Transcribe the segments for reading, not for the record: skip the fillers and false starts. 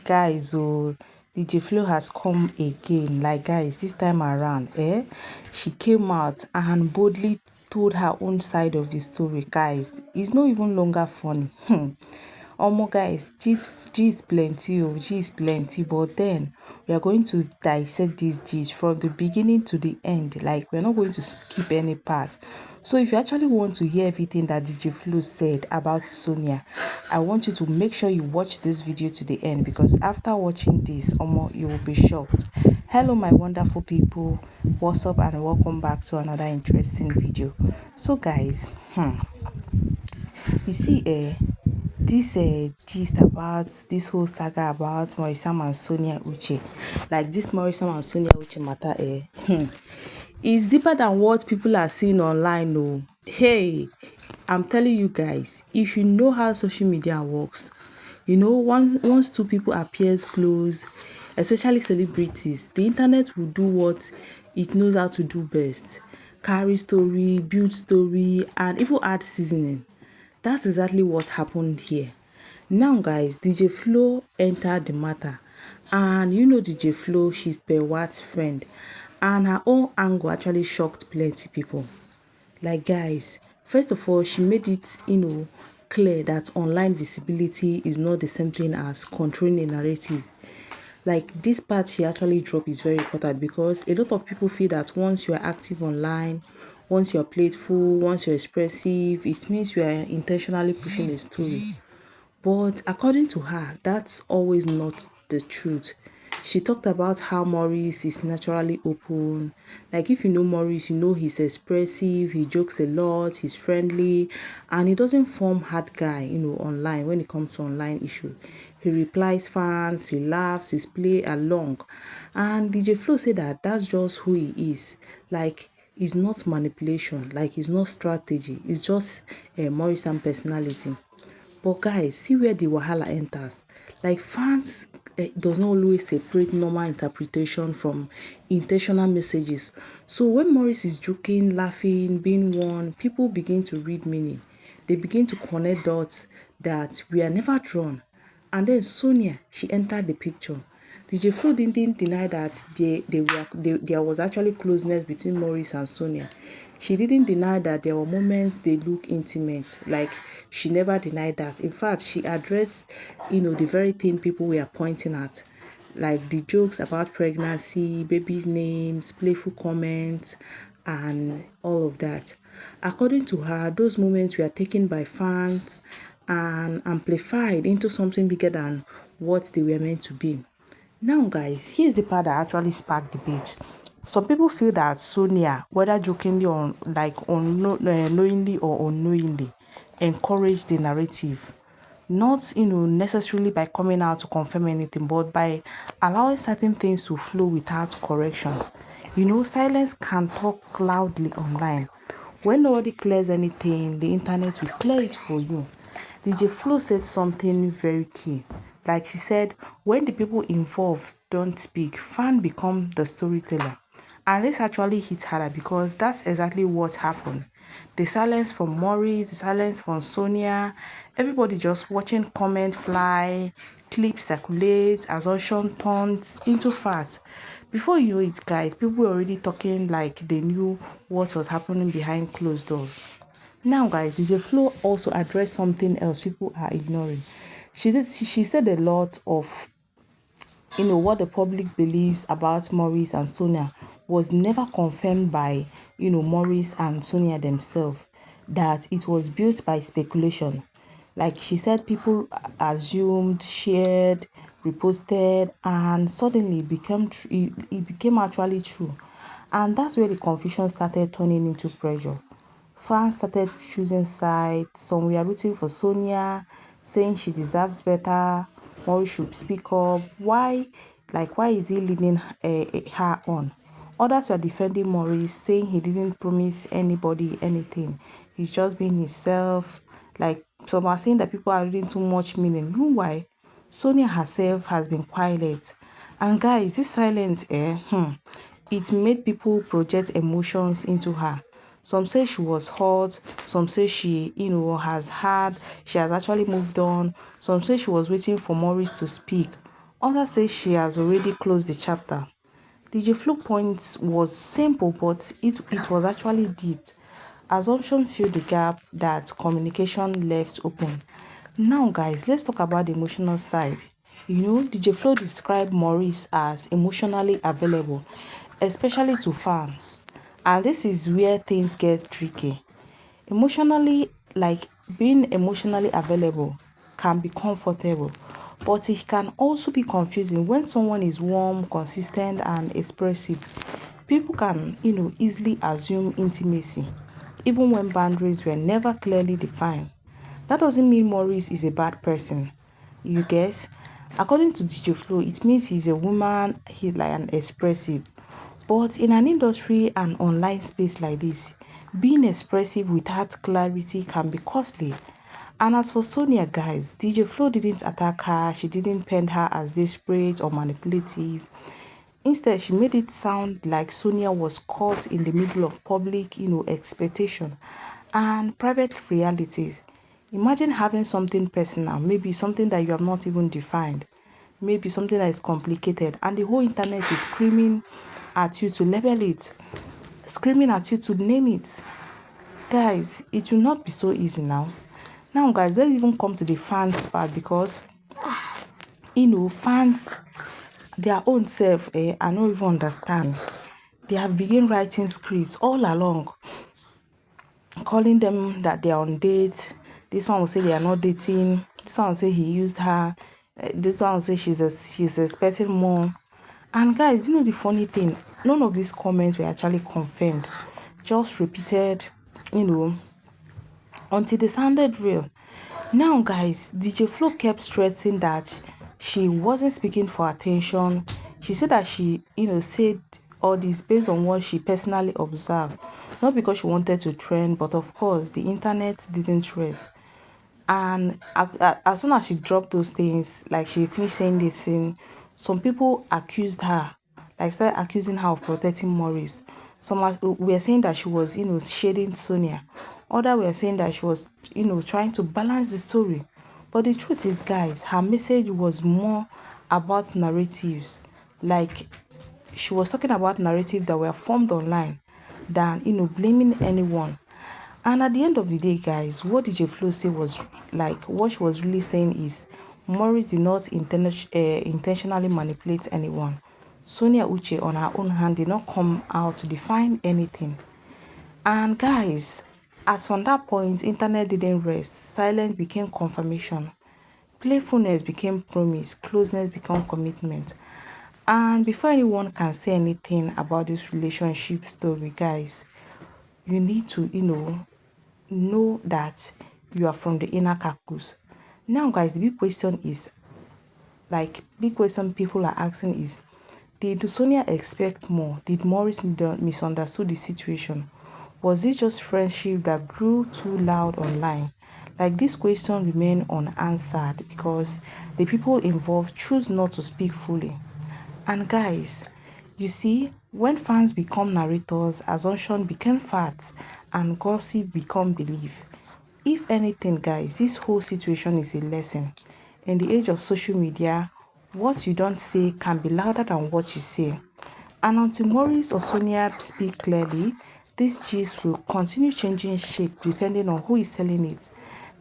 Guys, DJ Flo has come again. Like, guys, this time around, she came out and boldly told her own side of the story. Guys, it's not even longer funny. Guys, G is plenty, G is plenty, but then we are going to dissect these G's from the beginning to the end. Like, we're not going to skip any part. So if you actually want to hear everything that DJ Flo said about Sonia, I want you to make sure you watch this video to the end, because after watching this, you will be shocked. Hello my wonderful people, what's up and welcome back to another interesting video. So guys, you see this gist about this whole saga about Maurice and Sonia Uche, like this Maurice and Sonia Uche matter is deeper than what people are seeing online. Oh, hey, I'm telling you guys, if you know how social media works, you know, once two people appears close, especially celebrities, the internet will do what it knows how to do best: carry story, build story, and even add seasoning. That's exactly what happened here. Now guys, DJ Flo entered the matter, and you know DJ Flo, she's Pewat's friend, and her own angle actually shocked plenty people. Like guys, first of all, she made it, clear that online visibility is not the same thing as controlling a narrative. Like this part she actually dropped is very important, because a lot of people feel that once you are active online, once you are playful, once you're expressive, it means you are intentionally pushing a story. But according to her, that's always not the truth. She talked about how Maurice is naturally open. Like if you know Maurice, you know he's expressive, he jokes a lot, he's friendly, and he doesn't form hard guy, online when it comes to online issue. He replies fans, he laughs, he's play along. And DJ Flo said that that's just who he is. Like, it's not manipulation, like it's not strategy, it's just a Maurice and personality. But guys, see where the wahala enters. Like fans does not always separate normal interpretation from intentional messages. So when Maurice is joking, laughing, being warned, people begin to read meaning. They begin to connect dots that we are never drawn. And then Sonia, she entered the picture. DJ Flo didn't deny that there was actually closeness between Maurice and Sonia. She didn't deny that there were moments they look intimate. Like, she never denied that. In fact, she addressed, the very thing people were pointing at. Like the jokes about pregnancy, baby names, playful comments, and all of that. According to her, those moments were taken by fans and amplified into something bigger than what they were meant to be. Now guys, here's the part that actually sparked debate. Some people feel that Sonia, whether jokingly or knowingly or unknowingly, encouraged the narrative. Not, necessarily by coming out to confirm anything, but by allowing certain things to flow without correction. Silence can talk loudly online. When nobody clears anything, the internet will clear it for you. DJ Flo said something very key. Like she said, when the people involved don't speak, fan become the storyteller. And this actually hit harder, because that's exactly what happened. The silence from Maurice, the silence from Sonia, everybody just watching comment fly, clips circulate, assumption turns into fact. Before you know it, guys, people were already talking like they knew what was happening behind closed doors. Now, guys, DJ Flo also addressed something else people are ignoring. She said a lot of, what the public believes about Maurice and Sonia was never confirmed by, Maurice and Sonia themselves, that it was built by speculation. Like she said, people assumed, shared, reposted, and suddenly it became actually true. And that's where the confusion started turning into pressure. Fans started choosing sides. Some were rooting for Sonia, saying she deserves better. Maurice should speak up. Why is he leading her on? Others were defending Maurice, saying he didn't promise anybody anything. He's just being himself. Like some are saying that people are reading too much meaning. Meanwhile, Sonia herself has been quiet. And guys, this silence, it made people project emotions into her. Some say she was hurt. Some say she, she has actually moved on. Some say she was waiting for Maurice to speak. Others say she has already closed the chapter. DJ Flo point was simple, but it was actually deep. Assumption filled the gap that communication left open. Now, guys, let's talk about the emotional side. DJ Flo described Maurice as emotionally available, especially to fans. And this is where things get tricky. Emotionally, like being emotionally available can be comfortable, but it can also be confusing when someone is warm, consistent, and expressive. People can, easily assume intimacy, even when boundaries were never clearly defined. That doesn't mean Maurice is a bad person. You guess? According to DJ Flo, it means he's a woman, he's like an expressive. But in an industry and online space like this, being expressive without clarity can be costly. And as for Sonia, guys, DJ Flo didn't attack her, she didn't paint her as desperate or manipulative. Instead, she made it sound like Sonia was caught in the middle of public, expectation and private realities. Imagine having something personal, maybe something that you have not even defined, maybe something that is complicated, and the whole internet is screaming at you to label it, screaming at you to name it. Guys, it will not be so easy now. Now, guys, let's even come to the fans part because, fans, their own self, I don't even understand. They have begun writing scripts all along, calling them that they are on date. This one will say they are not dating. This one will say he used her. This one will say she's expecting more. And guys, the funny thing? None of these comments were actually confirmed. Just repeated, until they sounded real. Now, guys, DJ Flo kept stressing that she wasn't speaking for attention. She said that she, said all this based on what she personally observed. Not because she wanted to trend, but of course, the internet didn't rest. And as soon as she dropped those things, like she finished saying this thing, some people accused her, like started accusing her of protecting Maurice. Some were saying that she was, shading Sonia. Others were saying that she was, trying to balance the story. But the truth is, guys, her message was more about narratives. Like she was talking about narratives that were formed online than, blaming anyone. And at the end of the day, guys, what DJ Flo say was like what she was really saying is Maurice did not intentionally manipulate anyone. Sonia Uche, on her own hand, did not come out to define anything. And guys, as from that point, internet didn't rest. Silence became confirmation. Playfulness became promise. Closeness became commitment. And before anyone can say anything about this relationship story, guys, you need to, know that you are from the inner caucus. Now, guys, the big question people are asking is, did Sonia expect more? Did Maurice misunderstood the situation? Was it just friendship that grew too loud online? Like this question remain unanswered because the people involved choose not to speak fully. And guys, you see, when fans become narrators, assumption become facts and gossip become belief. If anything, guys, this whole situation is a lesson. In the age of social media, what you don't say can be louder than what you say. And until Maurice or Sonia speak clearly, this gist will continue changing shape depending on who is selling it.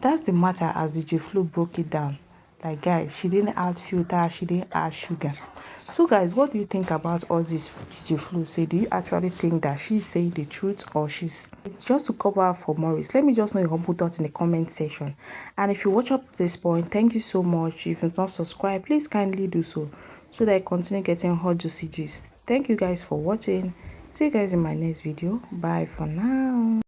That's the matter as DJ Flo broke it down. Like, guys, she didn't add filter, she didn't add sugar. So, guys, what do you think about all this DJ Flo say? Do you actually think that she's saying the truth or she's just to cover for Maurice? Let me just know your humble thoughts in the comment section. And if you watch up to this point, thank you so much. If you've not subscribed, please kindly do so that I continue getting hot juicy gist. Thank you guys for watching. See you guys in my next video. Bye for now.